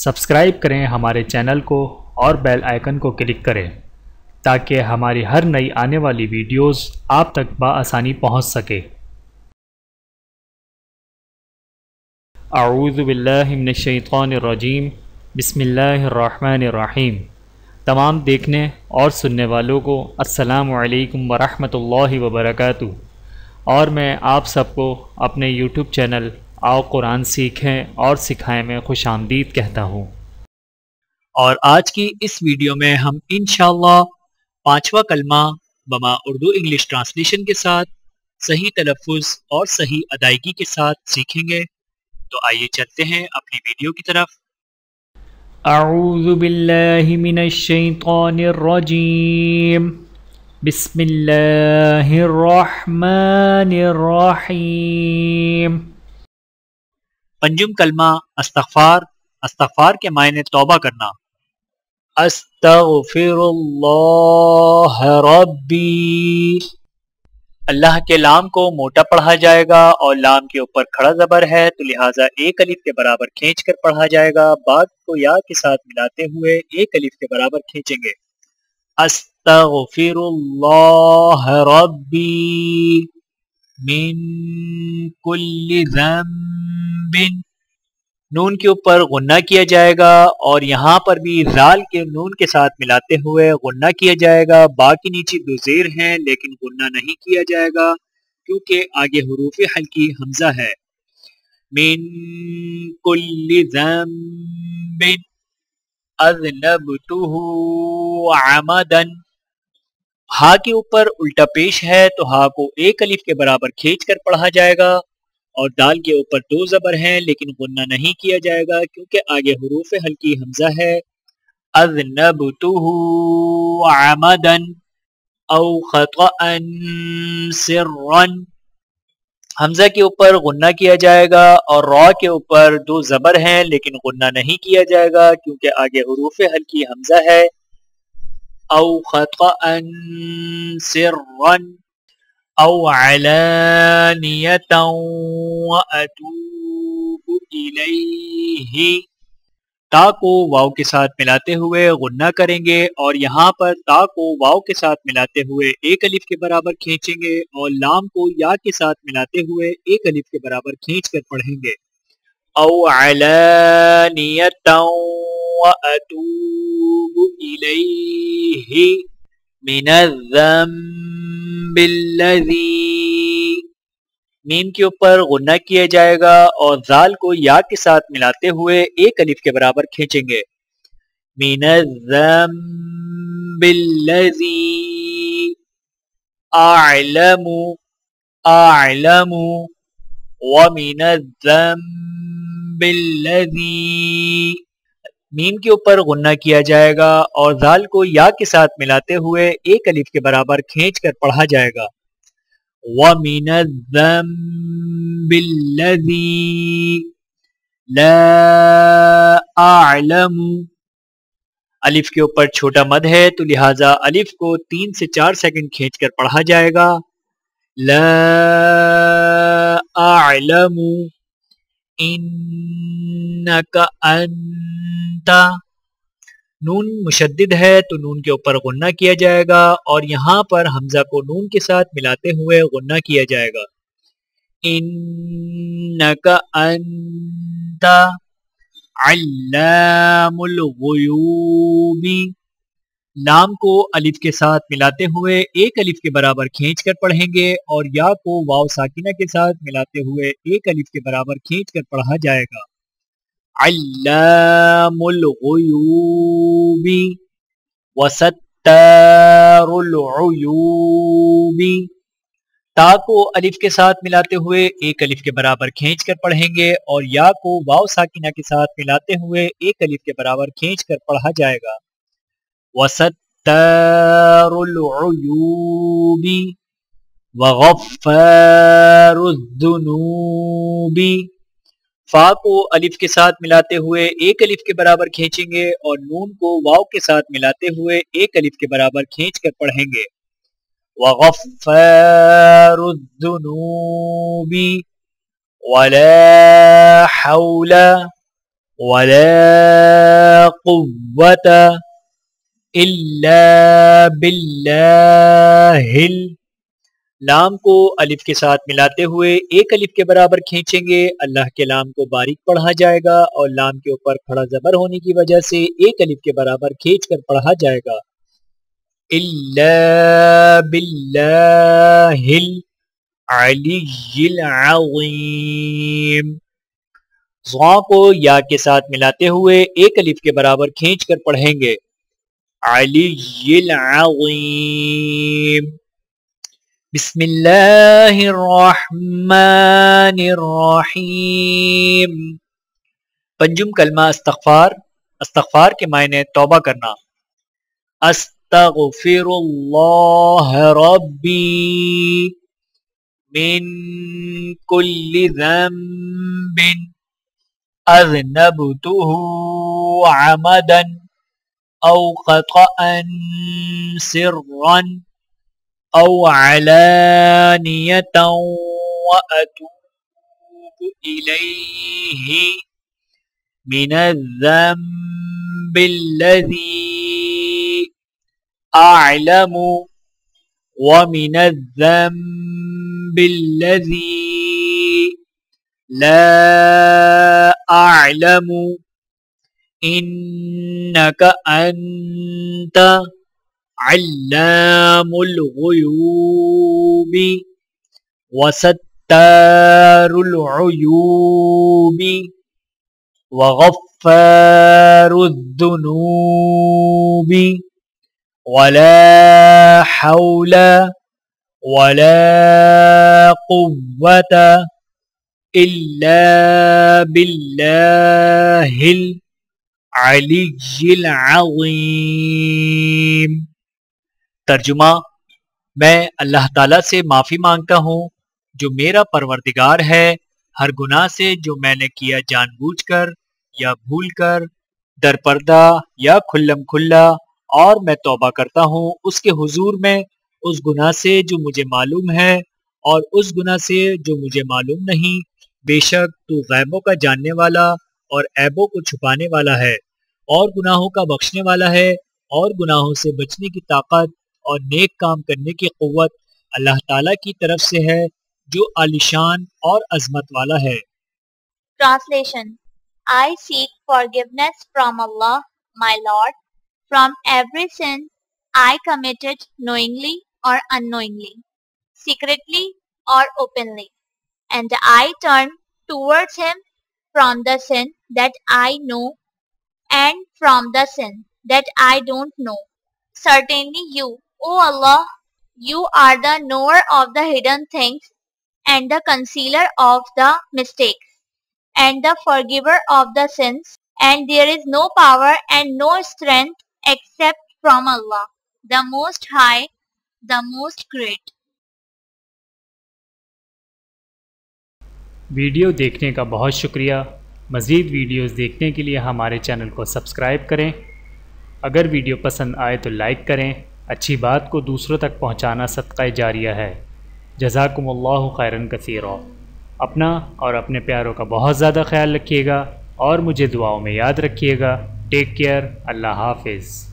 Subscribe کریں ہمارے channel کو اور بیل آئیکن کو کلک کریں تاکہ ہماری ہر نئی آنے والی ویڈیوز آپ تک بآسانی پہنچ سکے۔ اعوذ باللہ من الشیطان الرجیم، بسم اللہ الرحمن الرحیم۔ تمام دیکھنے اور سننے والوں کو السلام علیکم ورحمۃ اللہ وبرکاتہ، اور میں آپ سب کو اپنے یوٹیوب چینل آؤ قرآن سیکھیں اور سکھائیں میں خوش آمدید کہتا ہوں۔ اور آج کی اس ویڈیو میں ہم انشاءاللہ 5واں کلمہ بما اردو انگلش ٹرانسلیشن کے ساتھ صحیح تلفظ اور صحیح ادائیگی کے ساتھ سیکھیں گے۔ تو آئیے چلتے ہیں اپنی ویڈیو کی طرف۔ اعوذ باللہ من الشیطان الرجیم، بسم اللہ الرحمن الرحیم۔ پنجم کلمہ استغفار۔ استغفار کے معنی توبہ کرنا۔ استغفر اللہ ربی۔ اللہ کے لام کو موٹا پڑھا جائے گا اور لام کے اوپر کھڑا زبر ہے تو لہٰذا ایک الف کے برابر کھینچ کر پڑھا جائے گا۔ با کو یا کے ساتھ ملاتے ہوئے ایک الف کے برابر کھینچیں گے۔ استغفر اللہ ربی من کل ذنب۔ نون کے اوپر غنہ کیا جائے گا اور یہاں پر بھی رال کے نون کے ساتھ ملاتے ہوئے غنہ کیا جائے گا۔ با کے نیچے دو زیر ہیں لیکن غنہ نہیں کیا جائے گا کیونکہ آگے حروف حلقی حمزہ ہے۔ من کل ذنب اذنبتہ عمدا۔ ہا کے اوپر الٹا پیش ہے تو ہا کو ایک الف کے برابر کھینچ کر پڑھا جائے گا، اور دال کے اوپر دو زبر ہیں لیکن غنہ نہیں کیا جائے گا کیونکہ آگے حروف حلقی حمزہ ہے۔ اذنبتہ عمدا او خطأ سرا۔ حمزہ کے اوپر غنہ کیا جائے گا اور را کے اوپر دو زبر ہیں لیکن غنہ نہیں کیا جائے گا کیونکہ آگے حروف حلقی حمزہ ہے۔ او خطأ سرا او علانیۃ واتوب الیہ۔ تا کو واو کے ساتھ ملاتے ہوئے غنہ کریں گے اور یہاں پر تا کو واو کے ساتھ ملاتے ہوئے ایک الف کے برابر کھینچیں گے اور لام کو یا کے ساتھ ملاتے ہوئے ایک الف کے برابر کھینچ کر پڑھیں گے۔ او علانیۃ واتوب الیہ من الذنب الذی۔ میم کے اوپر غنہ کیا جائے گا اور ذال کو یا کے ساتھ ملاتے ہوئے ایک الف کے برابر کھینچیں گے۔ من الذنب الذی اعلم اعلم ومن الذنب الذی۔ میم کے اوپر غنہ کیا جائے گا اور ذال کو یا کے ساتھ ملاتے ہوئے ایک الف کے برابر کھینچ کر پڑھا جائے گا۔ وَمِنَ الذَّنبِ الَّذِي لَا أَعْلَمُ۔ الف کے اوپر چھوٹا مد ہے تو لہٰذا الف کو 3 سے 4 سیکنڈ کھینچ کر پڑھا جائے گا۔ لا أعلم إنك أنت۔ نون مشدد ہے تو نون کے اوپر غنہ کیا جائے گا اور یہاں پر حمزہ کو نون کے ساتھ ملاتے ہوئے غنہ کیا جائے گا۔ انک انت علام الغیوب۔ لام کو الف کے ساتھ ملاتے ہوئے ایک الف کے برابر کھینچ کر پڑھیں گے اور یا کو واو ساکنہ کے ساتھ ملاتے ہوئے ایک الف کے برابر کھینچ کر پڑھا جائے گا۔ علام الغیوب وستار العیوب۔ تا کو الف کے ساتھ ملاتے ہوئے ایک الف کے برابر کھینچ کر پڑھیں گے اور یا کو واو ساکنہ کے ساتھ ملاتے ہوئے ایک الف کے برابر کھینچ کر پڑھا جائے گا۔ وستار العیوب وغفار الذنوب۔ فا کو الف کے ساتھ ملاتے ہوئے ایک الف کے برابر کھینچیں گے اور نون کو واو کے ساتھ ملاتے ہوئے ایک الف کے برابر کھینچ کر پڑھیں گے۔ وغفار الذنوب ولا حول ولا قوة الا باللہ. لام کو الف کے ساتھ ملاتے ہوئے ایک الف کے برابر کھینچیں گے. اللہ کے لام کو باریک پڑھا جائے گا اور لام کے اوپر کھڑا زبر ہونے کی وجہ سے ایک الف کے برابر کھینچ کر پڑھا جائے گا. الا باللہ العلی العظیم. ضا کو یا کے ساتھ ملاتے ہوئے ایک الف کے برابر کھینچ کر پڑھیں گے. علی العظیم. بسم اللہ الرحمن الرحیم. پنجم کلمہ استغفار. استغفار کے معنی توبہ کرنا. استغفر اللہ ربی من کل ذنب اذنبته عمدا او خطأ سرا او علانیة واتوب الیہ من الذنب الذی اعلم ومن الذنب الذی لا اعلم انک انت علام الغیوب وستار العیوب وغفار الذنوب ولا حول ولا قوة الا باللہ العلی العظیم. ترجمہ: میں اللہ تعالیٰ سے معافی مانگتا ہوں جو میرا پروردگار ہے ہر گناہ سے جو میں نے کیا جان بوجھ کر یا بھول کر، در پردہ یا کھلم کھلا، اور میں توبہ کرتا ہوں اس کے حضور میں اس گناہ سے جو مجھے معلوم ہے اور اس گناہ سے جو مجھے معلوم نہیں. بے شک تو غیبوں کا جاننے والا اور عیبوں کو چھپانے والا ہے اور گناہوں کا بخشنے والا ہے، اور گناہوں سے بچنے کی طاقت اور نیک کام کرنے کی قوت اللہ تعالیٰ کی طرف سے ہے جو عالیشان اور عظمت والا ہے. Translation. I seek forgiveness from Allah, my Lord, from every sin I committed knowingly or unknowingly, secretly or openly, and I turn towards Him from the sin that I know and from the sin that I don't know. Certainly you, O Allah, you are the knower of the hidden things and the concealer of the mistakes and the forgiver of the sins, and there is no power and no strength except from Allah, the Most High, the Most Great. Video دیکھنے کا بہت شکریہ. مزید videos دیکھنے کے لیے ہمارے channel کو سبسکرائب کریں. اگر ویڈیو پسند آئے تو لائک کریں. اچھی بات کو دوسروں تک پہنچانا صدقہ جاریہ ہے. جزاکم اللہ خیرا کثیرا. اپنا اور اپنے پیاروں کا بہت زیادہ خیال رکھیے گا اور مجھے دعاؤں میں یاد رکھیے گا. Take care. اللہ حافظ.